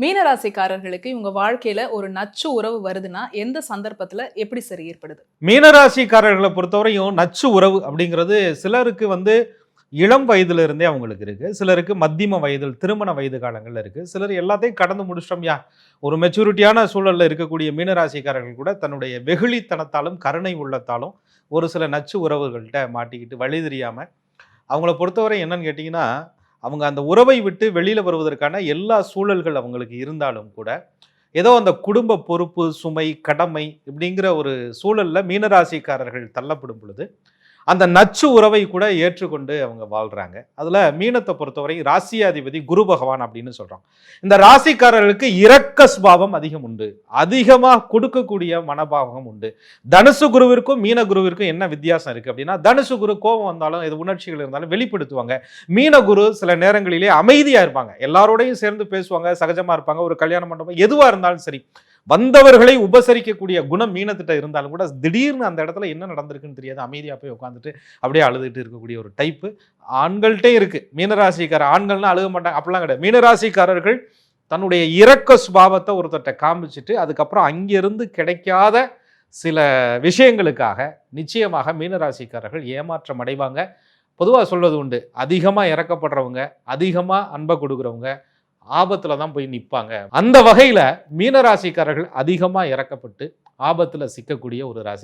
மீனராசிக்காரர்களுக்கு இவங்க வாழ்க்கையில ஒரு நச்சு உறவு வருதுன்னா எந்த சந்தர்ப்பத்துல எப்படி சரி ஏற்படுது? மீனராசிக்காரர்களை பொறுத்தவரையும் நச்சு உறவு அப்படிங்கிறது சிலருக்கு இளம் வயதுல இருந்தே அவங்களுக்கு இருக்கு, சிலருக்கு மத்தியம வயதில் திருமண வயது காலங்கள்ல இருக்கு, சிலர் எல்லாத்தையும் கடந்து முடிச்சிட்டோம்யா ஒரு மெச்சூரிட்டியான சூழல்ல இருக்கக்கூடிய மீனராசிக்காரர்கள் கூட தன்னுடைய வெகுளித்தனத்தாலும் கருணை உள்ளத்தாலும் ஒரு சில நச்சு உறவுகள்கிட்ட மாட்டிக்கிட்டு வழி தெரியாம அவங்கள பொறுத்தவரை என்னன்னு கேட்டிங்கன்னா, அவங்க அந்த உறவை விட்டு வெளியில வருவதற்கான எல்லா சூழல்கள் அவங்களுக்கு இருந்தாலும் கூட ஏதோ அந்த குடும்ப பொறுப்பு சுமை கடமை இப்படிங்கிற ஒரு சூழல்ல மீனராசிக்காரர்கள் தள்ளப்படும் பொழுது அந்த நச்சு உறவை கூட ஏற்றுக்கொண்டு அவங்க வாழ்றாங்க. அதுல மீனத்தை பொறுத்தவரை ராசியாதிபதி குரு பகவான் அப்படின்னு சொல்றோம். இந்த ராசிக்காரர்களுக்கு இரக்க சுபாவம் அதிகம் உண்டு, அதிகமா கொடுக்கக்கூடிய மனபாவகம் உண்டு. தனுசு குருவிற்கும் மீன குருவிற்கும் என்ன வித்தியாசம் இருக்கு அப்படின்னா, தனுசு குரு கோபம் வந்தாலும் இது உணர்ச்சிகள் இருந்தாலும் வெளிப்படுத்துவாங்க. மீன குரு சில நேரங்களிலே அமைதியா இருப்பாங்க, எல்லாரோடையும் சேர்ந்து பேசுவாங்க, சகஜமா இருப்பாங்க. ஒரு கல்யாண மண்டபம் எதுவா இருந்தாலும் சரி, வந்தவர்களை உபசரிக்கக்கூடிய குணம் மீனத்திட்ட இருந்தாலும் கூட திடீர்னு அந்த இடத்துல என்ன நடந்திருக்குன்னு தெரியாது, அமைதியா போய் உட்காந்துட்டு அப்படியே அழுதுட்டு இருக்கக்கூடிய ஒரு டைப்பு ஆண்கள்கிட்டே இருக்கு. மீனராசிக்கார ஆண்கள்னா அழுக மாட்டாங்க அப்படிலாம் கிடையாது. மீனராசிக்காரர்கள் தன்னுடைய இரக்க சுபாவத்தை ஒருத்தட்ட காமிச்சிட்டு அதுக்கப்புறம் அங்கிருந்து கிடைக்காத சில விஷயங்களுக்காக நிச்சயமாக மீனராசிக்காரர்கள் ஏமாற்றம் அடைவாங்க. பொதுவாக சொல்வது உண்டு, அதிகமாக இறக்கப்படுறவங்க அதிகமாக அன்பை கொடுக்குறவங்க ஆபத்துல தான் போய் நிற்பாங்க. அந்த வகையில மீனராசிக்காரர்கள் அதிகமாக இறக்கப்பட்டு ஆபத்துல சிக்கக்கூடிய ஒரு ராசி.